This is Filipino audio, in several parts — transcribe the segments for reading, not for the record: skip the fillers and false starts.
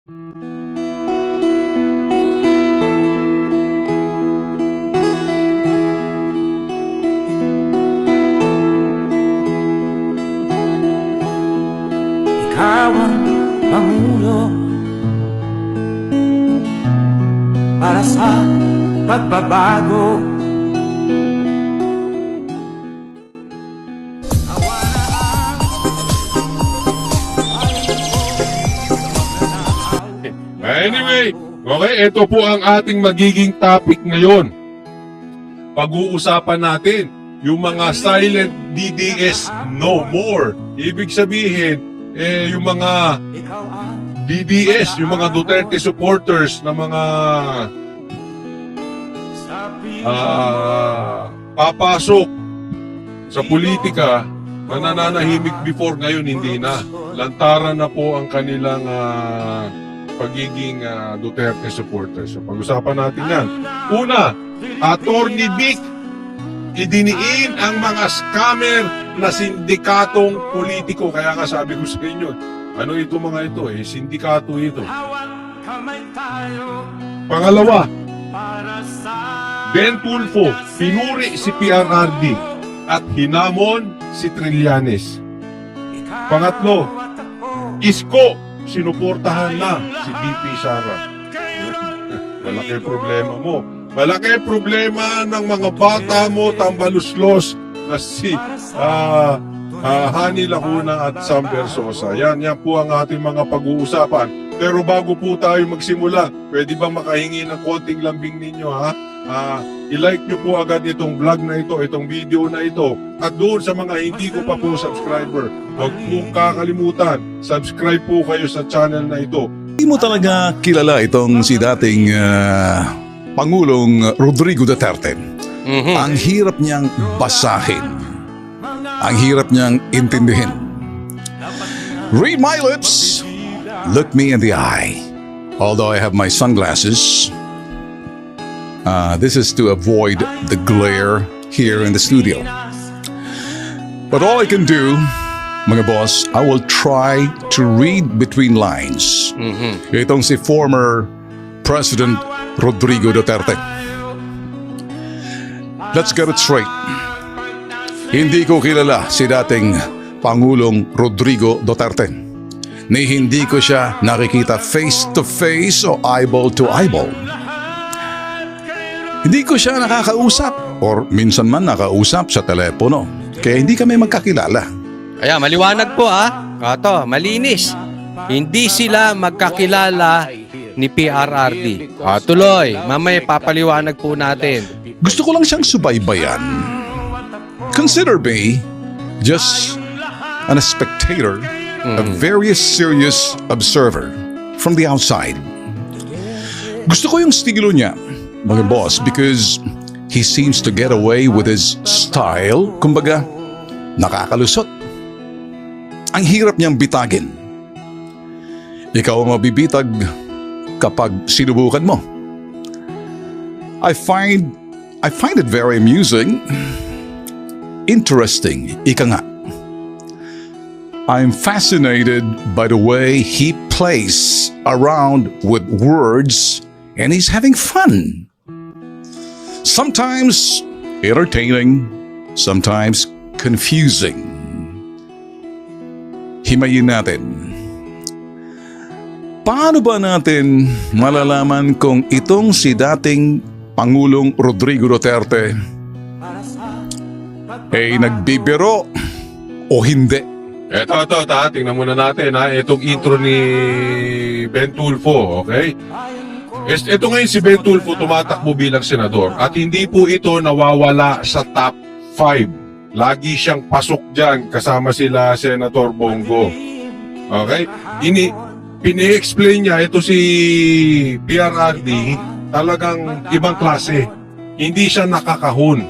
Ikaw ang pangulo para sa pagbabago. Anyway, okay, ito po ang ating magiging topic ngayon. Pag-uusapan natin yung mga silent DDS no more. Ibig sabihin, yung mga DDS, yung mga Duterte supporters na mga papasok sa politika na nananahimik before, ngayon hindi na. Lantaran na po ang kanilang pagiging Duterte supporters. So pag-usapan natin yan. Una, Attorney Vic, idiniin ang mga scammer na sindikatong politiko. Kaya nga sabi ko sa inyo, ano ito mga ito sindikato ito. Pangalawa, Ben Tulfo, pinuri si PRRD at hinamon si Trillanes. Pangatlo, Isko, sinuportahan na si BP Sara. Malaki problema mo. Malaki problema ng mga bata mo, tambaluslos na si Hani Lacuna at Sam Versosa. Yan po ang ating mga pag-uusapan. Pero bago po tayo magsimula, pwede ba makahingi ng konting lambing ninyo, ha? I-like nyo po agad itong vlog na ito, itong video na ito. At doon sa mga hindi ko pa po subscriber, huwag pong kakalimutan, subscribe po kayo sa channel na ito. Hindi mo talaga kilala itong si dating Pangulong Rodrigo Duterte. Ang hirap niyang basahin. Ang hirap niyang intindihin. Read my lips. Look me in the eye. Although I have my sunglasses, this is to avoid the glare here in the studio. But all I can do, mga boss, I will try to read between lines. Itong si former President Rodrigo Duterte. Let's get it straight. Hindi ko kilala si dating Pangulong Rodrigo Duterte. Ni hindi ko siya nakikita face to face o eyeball to eyeball. Hindi ko siya nakakausap or minsan man nakausap sa telepono. Kaya hindi kami magkakilala. Kaya maliwanag po Kato, malinis. Hindi sila magkakilala ni PRRD. Tuloy, mamaya papaliwanag po natin. Gusto ko lang siyang subaybayan. Consider me just a spectator, a very serious observer from the outside. Gusto ko yung estilo niya, mga boss, because he seems to get away with his style. Kumbaga, nakakalusot. Ang hirap niyang bitagin. Ikaw ang mabibitag kapag sinubukan mo. I find it very amusing, interesting, ika nga. I'm fascinated by the way he plays around with words and he's having fun. Sometimes entertaining, sometimes confusing. Himayin natin. Paano ba natin malalaman kung itong si dating Pangulong Rodrigo Duterte ay nagbibiro o hindi? Ito, tingnan muna natin, itong intro ni Ben Tulfo, okay? Ito ngayon si Ben Tulfo tumatakbo bilang senador at hindi po ito nawawala sa top 5. Lagi siyang pasok dyan kasama sila Senator Bongo. Okay? Pini-explain niya, ito si PRRD, talagang ibang klase. Hindi siya nakakahon.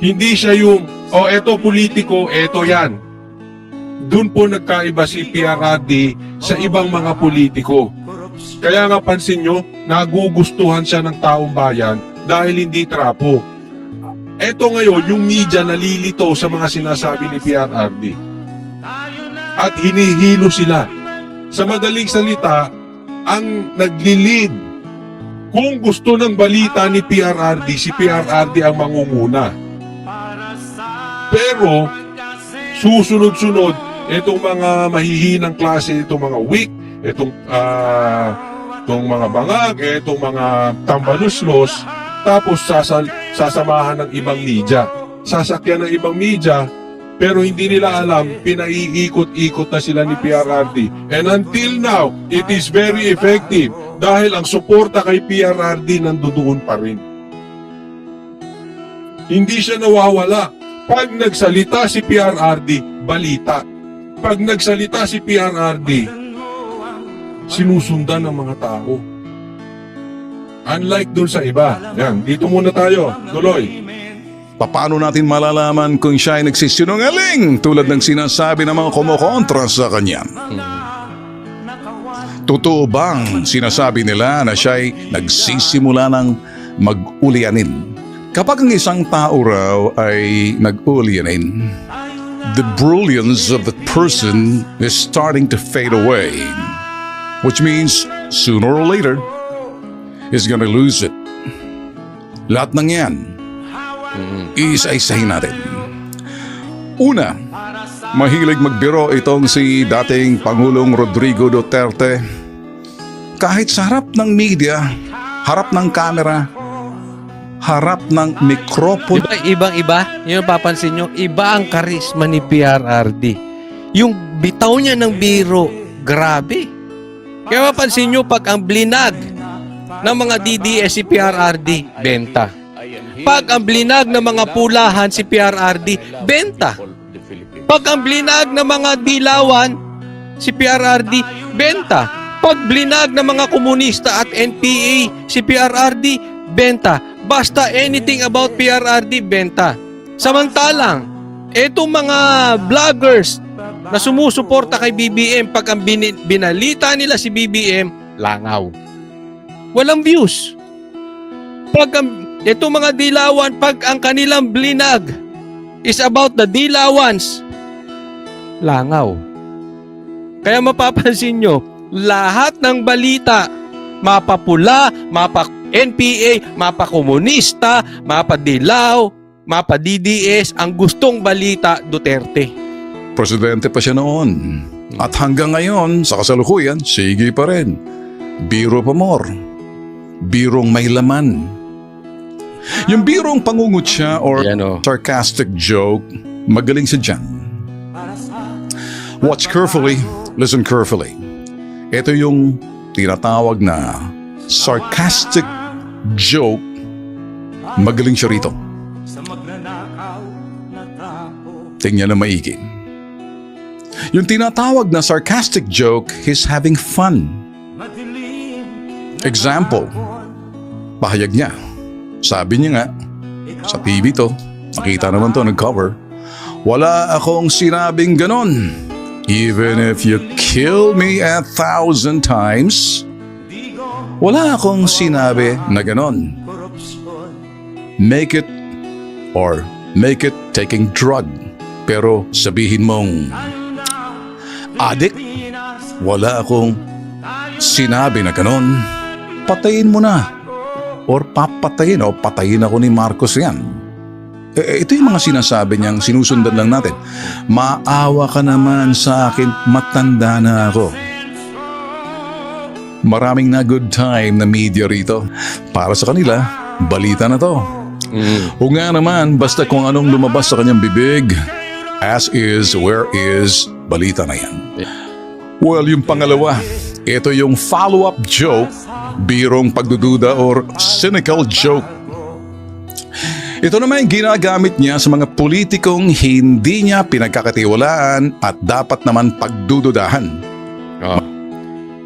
Hindi siya yung, eto politiko, eto yan. Doon po nagkaiba si PRRD sa ibang mga politiko. Kaya nga pansin nyo, nagugustuhan siya ng taong bayan dahil hindi trapo. Eto ngayon, yung media nalilito sa mga sinasabi ni PRRD. At hinihilo sila. Sa madaling salita, ang nagli-lead. Kung gusto ng balita ni PRRD, si PRRD ang mangunguna. Pero, susunod-sunod, itong mga mahihinang klase, itong mga weak, itong mga bangag, itong mga tambaluslos, tapos sasamahan ng ibang media. Sasakyan ng ibang media, pero hindi nila alam, pinaiikot-ikot na sila ni PRRD. And until now, it is very effective dahil ang suporta kay PRRD nandoon pa rin. Hindi siya nawawala. Pag nagsalita si PRRD, balita. Pag nagsalita si PRRD, sinusundan ng mga tao. Unlike dun sa iba. Yan, dito muna tayo. Tuloy. Paano natin malalaman kung siya ay nagsisinungaling tulad ng sinasabi ng mga kumukontra sa kanya? Totoo bang sinasabi nila na siya ay nagsisimula ng mag-ulyanin? Kapag ang isang tao raw ay nag-ulyanin, the brilliance of the person is starting to fade away, which means sooner or later, he's gonna lose it. Lahat ng yan, isa-isahin natin. Una, mahilig magbiro itong si dating Pangulong Rodrigo Duterte. Kahit sa harap ng media, harap ng kamera, harap ng mikropono. Ibang-iba, yung papansin nyo, iba ang karisma ni PRRD. Yung bitaw niya ng biro, grabe. Kaya mapansin nyo, pag ang blinag ng mga DDS si PRRD, benta. Pag ang blinag ng mga pulahan si PRRD, benta. Pag ang blinag ng mga dilawan si PRRD, benta. Pag blinag ng mga komunista at NPA si PRRD, benta. Basta anything about PRRD, benta. Samantalang, etong mga vloggers na sumusuporta kay BBM, pag ang binalita nila si BBM, langaw. Walang views. Pag itong mga dilawan, pag ang kanilang blinag is about the dilawans, langaw. Kaya mapapansin nyo, lahat ng balita, mapapula, mapa-NPA, mapa-komunista, mapa-dilaw, mapa-DDS, ang gustong balita, Duterte. Presidente pa siya noon. At hanggang ngayon, sa kasalukuyan, sige pa rin. Biro pa more. Birong may laman. Yung birong pangungutya or Yan o. sarcastic joke, magaling siya dyan. Watch carefully, listen carefully. Ito yung tinatawag na sarcastic joke, magaling siya rito. Tingnan na maigi. Yung tinatawag na sarcastic joke, he's having fun. Example, pahayag niya. Sabi niya nga, sa TV to, nakita naman to, nag-cover, wala akong sinabing ganon. Even if you kill me 1,000 times, wala akong sinabi na ganon. Make it taking drug. Pero sabihin mong, adik, wala akong sinabi na ganon. Patayin mo na. Or papatayin o patayin ako ni Marcos yan. Ito yung mga sinasabi niyang sinusundan lang natin. Maawa ka naman sa akin, matanda na ako. Maraming na good time na media rito. Para sa kanila, balita na to. O nga naman, basta kung anong lumabas sa kanyang bibig, as is, where is, balita na yan. Well, yung pangalawa, ito yung follow-up joke, birong pagdududa or cynical joke. Ito naman yung ginagamit niya sa mga politikong hindi niya pinagkakatiwalaan at dapat naman pagdududahan. Oh.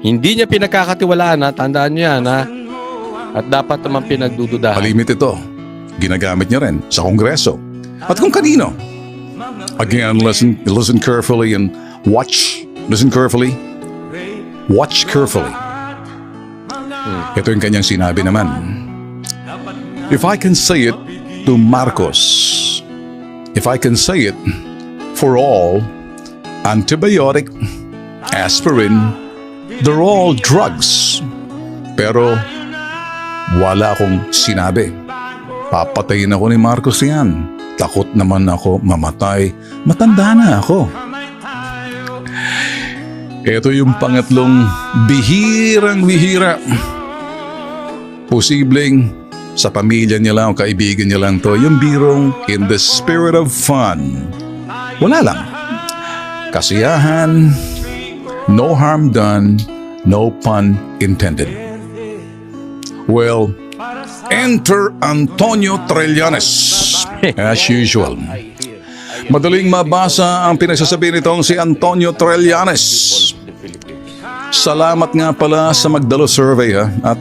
Hindi niya pinagkakatiwalaan, ha? Tandaan niyo yan, ha? At dapat naman pinagdududahan. Malimit ito. Ginagamit niya rin sa Kongreso. At kung kanino. Again, listen carefully and watch. Listen carefully. Watch carefully. Ito yung kanyang sinabi naman. If I can say it to Marcos, if I can say it for all, antibiotic, aspirin, they're all drugs. Pero wala akong sinabi. Papatayin ako ni Marcos yan. Takot naman ako mamatay. Matanda na ako. Ito yung pangatlong bihirang-bihira. Posibleng sa pamilya niya lang o kaibigan niya lang to. Yung birong in the spirit of fun. Wala lang. Kasiyahan, no harm done, no pun intended. Well, enter Antonio Trillanes. As usual. Madaling mabasa ang pinagsasabi nitong si Antonio Trillanes. Salamat nga pala sa Magdalo survey ha. At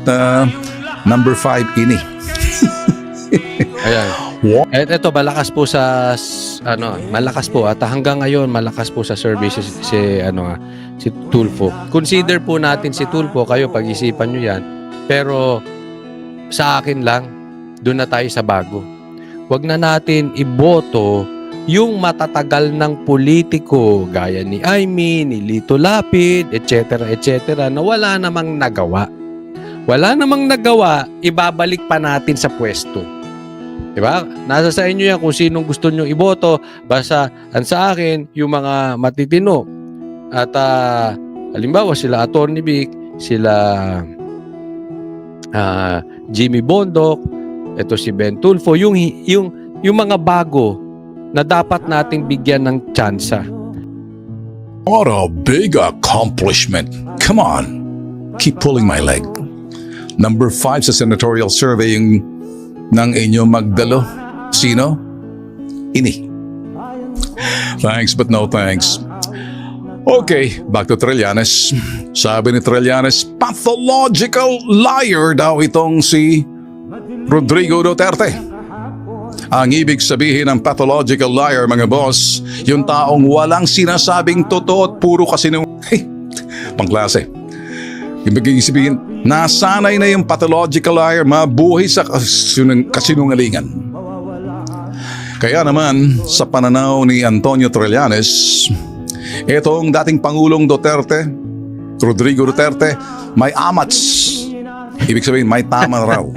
number 5 ini. Ayan. Ito malakas po sa malakas po at hanggang ngayon malakas po sa services si Tulfo. Consider po natin si Tulfo, kayo pag-isipan niyo 'yan. Pero sa akin lang, doon na tayo sa bago. Huwag na natin iboto yung matatagal ng politiko gaya ni Aimee, ni Lito Lapid, etc. na wala namang nagawa. Wala namang nagawa, ibabalik pa natin sa pwesto. Diba? Nasa sa inyo yan kung sinong gusto nyo iboto. Basta ang sa akin, yung mga matitino. At halimbawa sila Atty. Vic, sila Jimmy Bondoc, ito si Ben Tulfo, yung mga bago na dapat nating bigyan ng tsansa. What a big accomplishment. Come on. Keep pulling my leg. Number 5 sa senatorial survey yung ng inyo Magdalo. Sino? Ini. Thanks but no thanks. Okay, back to Trillanes. Sabi ni Trillanes, pathological liar daw itong si Rodrigo Duterte. Ang ibig sabihin ng pathological liar, mga boss, yung taong walang sinasabing totoo at puro kasinungalingan. Hey, pangklase. Ibig sabihin, nasanay na yung pathological liar mabuhay sa kasinungalingan. Kaya naman, sa pananaw ni Antonio Trillanes, itong dating Pangulong Duterte, Rodrigo Duterte, may amats. Ibig sabihin, may tama raw.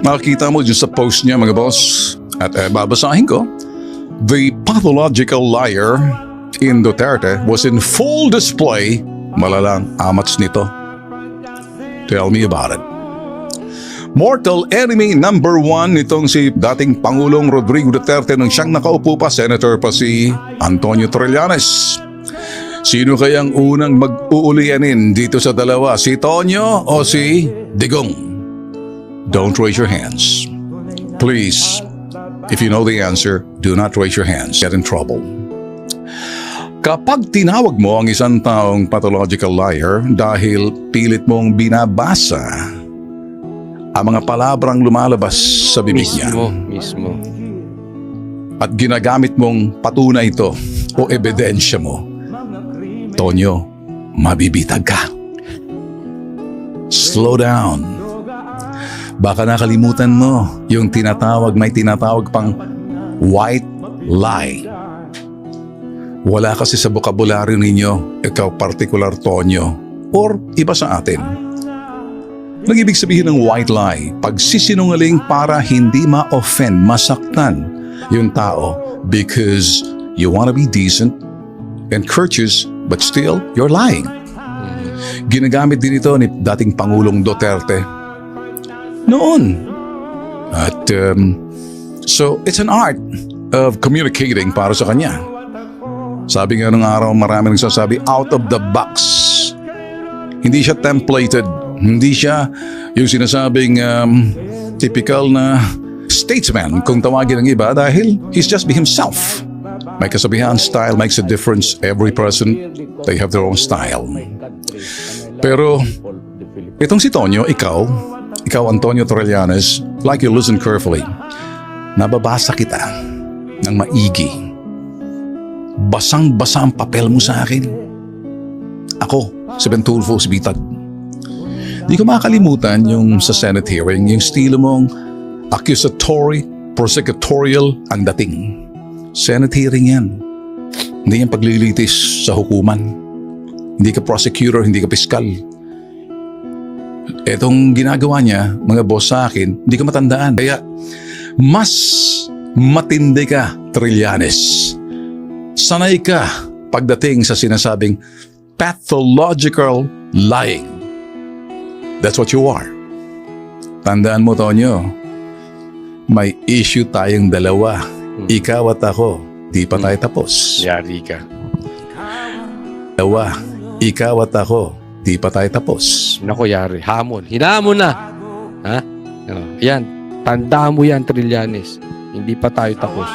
Makikita mo dyan sa post niya, mga boss. At babasahin ko. The pathological liar in Duterte was in full display. Malalang amats nito. Tell me about it. Mortal enemy number 1 nitong si dating Pangulong Rodrigo Duterte nung siyang nakaupo pa, Senator pa si Antonio Trillanes. Sino kayang unang mag-uulianin dito sa dalawa? Si Tonyo o si Digong? Don't raise your hands. Please, if you know the answer, do not raise your hands. Get in trouble. Kapag tinawag mo ang isang taong pathological liar dahil pilit mong binabasa ang mga palabrang lumalabas sa bibig niya Mismo. at ginagamit mong patunay ito o ebidensya mo, Tonyo, mabibitag ka. Slow down. Baka nakalimutan mo yung may tinatawag pang white lie. Wala kasi sa bokabularyo ninyo, ikaw particular Tonyo, or iba sa atin. Nag-ibig sabihin ng white lie, pagsisinungaling para hindi ma-offend, masaktan yung tao because you want to be decent and courteous but still you're lying. Ginagamit din ito ni dating Pangulong Duterte noon. At so it's an art of communicating para sa kanya. Sabi nga nung araw, marami nagsasabi out of the box. Hindi siya templated. Hindi siya yung sinasabing typical na statesman kung tawagin ng iba dahil he's just be himself. May kasabihan, style makes a difference. Every person, they have their own style. Pero itong si Tonyo, ikaw Antonio Trillanes, like you listen carefully, nababasa kita ng maigi. Basang-basa ang papel mo sa akin. Ako, si Ben Tulfo, si Bitag. Di ko makalimutan yung sa Senate hearing, yung estilo mong accusatory, prosecutorial ang dating. Senate hearing yan. Hindi yan paglilitis sa hukuman. Hindi ka prosecutor, hindi ka piskal. Etong ginagawa niya, mga boss sa akin, hindi ka matandaan. Kaya, mas matindi ka, Trillanes. Sanay ka pagdating sa sinasabing pathological lying. That's what you are. Tandaan mo, Tonyo, may issue tayong dalawa. Ikaw at ako, di pa tayo tapos. Yari ka. Dalawa, ikaw at ako, di pa tayo tapos. Nako, yari. Hamon. Hinamon na. Ha? Yan. Tandaan mo yan, Trillanes. Hindi pa tayo tapos.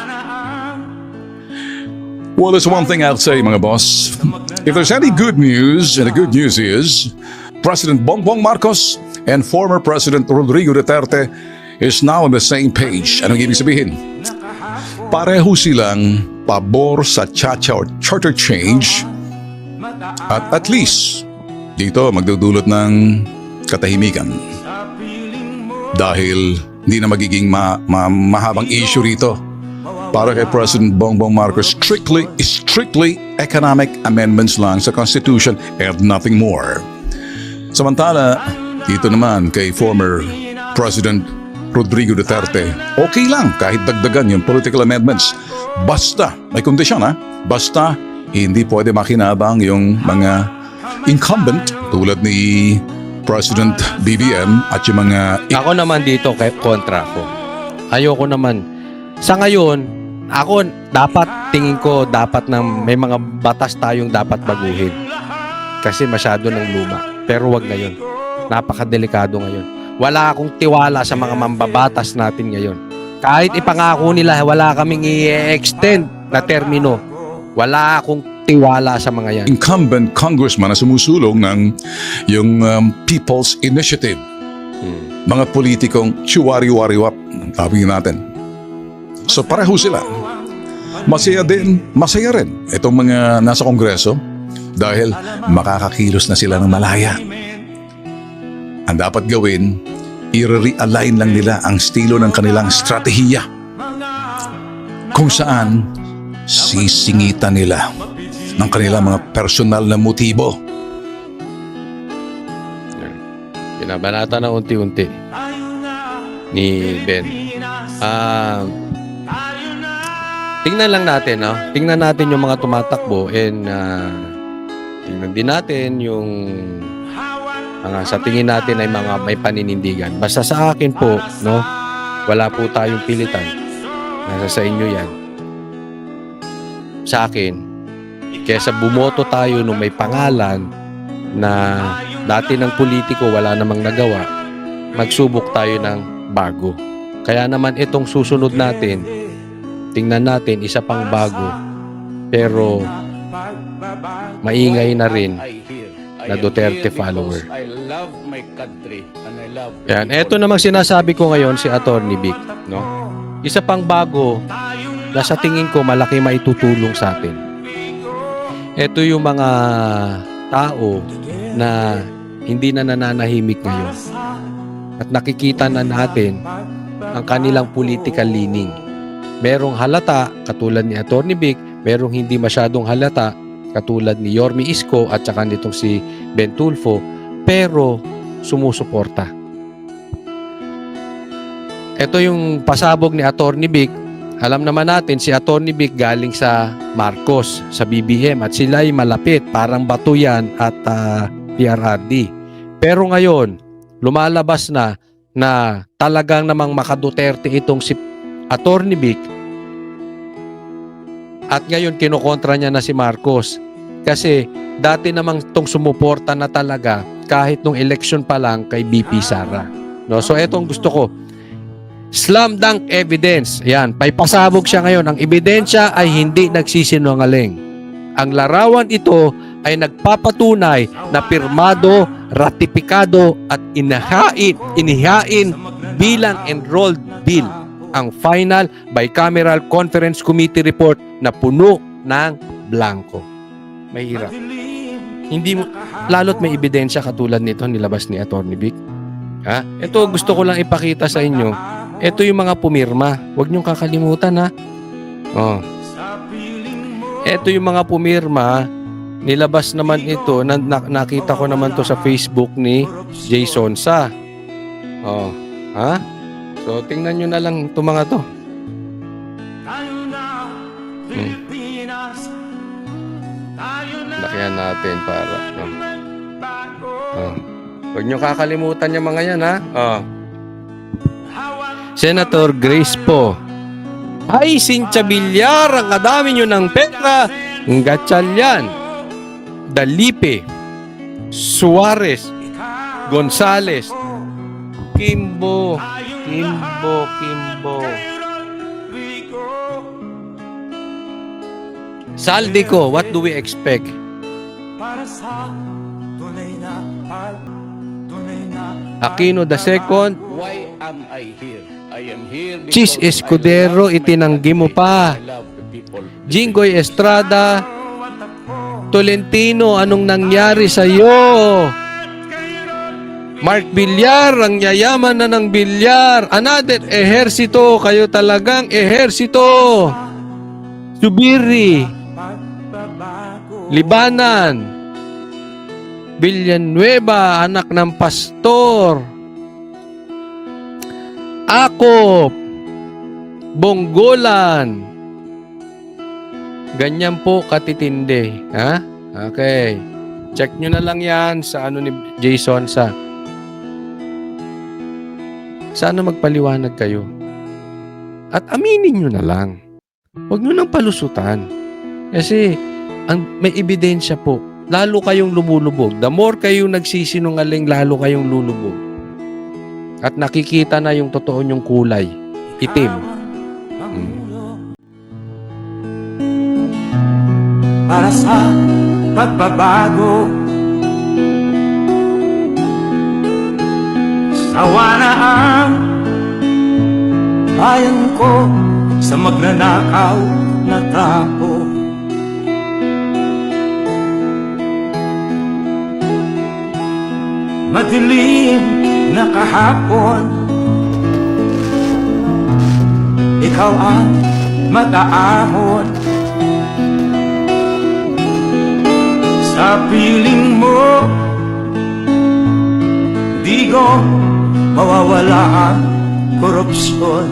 Well, there's one thing I'll say, mga boss. If there's any good news, and the good news is, President Bongbong Marcos and former President Rodrigo Duterte is now on the same page. Anong ibig sabihin? Pareho silang pabor sa cha-cha or charter change at least dito magdudulot ng katahimikan. Dahil hindi na magiging mahabang issue rito. Para kay President Bongbong Marcos, strictly economic amendments lang sa Constitution and nothing more. Samantala, dito naman kay former President Rodrigo Duterte, okay lang kahit dagdagan yung political amendments. Basta, may kondisyon basta hindi pwede makinabang yung mga incumbent tulad ni President BBM at yung mga... Ako naman dito, kay kontra ko. Ayoko naman. Sa ngayon, ako tingin ko dapat may mga batas tayong dapat baguhin. Kasi masyado ng luma. Pero wag ngayon. Napakadelikado ngayon. Wala akong tiwala sa mga mambabatas natin ngayon. Kahit ipangako nila, wala kaming i-extend na termino. Wala akong tiwala sa mga yan. Incumbent congressman na sumusulong ng yung People's Initiative. Mga politikong chiwari-wariwap, sabihin natin. So pareho sila. Masaya rin itong mga nasa Kongreso dahil makakakilos na sila ng malaya. Ang dapat gawin, i-realign lang nila ang estilo ng kanilang strategiya kung saan sisingitan nila ng kanilang mga personal na motibo. Binabanata na unti-unti ni Ben. Tingnan lang natin, Tingnan natin yung mga tumatakbo and tingnan din natin yung sa tingin natin ay mga may paninindigan. Basta sa akin po, wala po tayong pilitan. Nasa sa inyo yan. Sa akin, kesa bumoto tayo nung may pangalan na dati ng politiko wala namang nagawa, magsubok tayo ng bago. Kaya naman itong susunod natin, tingnan natin isa pang bago, pero maingay na rin na Duterte follower. Yan, eto namang sinasabi ko ngayon si Attorney Vic, Isa pang bago na sa tingin ko malaki maitutulong sa atin. Ito yung mga tao na hindi na nananahimik ngayon. At nakikita na natin ang kanilang political leaning. Merong halata, katulad ni Attorney Vic, merong hindi masyadong halata, katulad ni Yorme Isko at saka nitong si Ben Tulfo, pero sumusuporta. Ito yung pasabog ni Attorney Vic. Alam naman natin si Attorney Vic galing sa Marcos, sa BBM, at sila ay malapit, parang Batuyan at PRRD. Pero ngayon, lumalabas na talagang namang makaduterte itong si Attorney Vic, at ngayon kinukontra niya na si Marcos. Kasi dati namang itong sumuporta na talaga kahit nung election pa lang kay BP Sara. So etong gusto ko, slam dunk evidence. Yan, paipasabog siya ngayon. Ang ebidensya ay hindi nagsisinungaling. Ang larawan ito ay nagpapatunay na pirmado, ratipikado at inihain bilang enrolled bill ang final bicameral conference committee report na puno ng blanco. Mahirap. Hindi mo, lalo't may ebidensya katulad nito nilabas ni Attorney Vic. Ito gusto ko lang ipakita sa inyo. Ito yung mga pumirma. Huwag niyong kakalimutan, Ito yung mga pumirma nilabas naman ito, nakita ko naman to sa Facebook ni Jason Sa. Oh, ha? So, tingnan nyo na lang ito mga to. Lakihan natin para. Huwag nyo kakalimutan yung mga yan, ha? Senator Grace po. Ay, Cynthia Villar, ang kadami nyo ng pera. Ang gatsyal yan. Dalipe, Suarez, Gonzales, Kimbo. Saldico, what do we expect? Aquino the second. Why am I here? I am here because Chis Escudero, itinanggi mo pa. I love the people. Jinggoy Estrada, Tolentino, anong nangyari sa iyo? Mark Villar, ang yayaman na ng Villar. Another ehersito, kayo talagang ehersito. Subiri, Libanan, Villanueva, anak ng pastor. Ako, Bonggolan. Ganyan po katitindi. Ha? Okay. Check nyo na lang yan sa ano ni Jason Sa. Sana magpaliwanag kayo. At aminin nyo na lang. Huwag nyo nang palusutan. Kasi may ebidensya po. Lalo kayong lumulubog. The more kayong nagsisinungaling, lalo kayong lulubog. At nakikita na yung totoo nyong kulay. Itim. Para sa pagbabago, sawa na ang bayan ko sa magnanakaw na tao. Madilim na kahapon, ikaw ang mag-aahon. Sa piling mo, di ko mawawala ang korupsyon.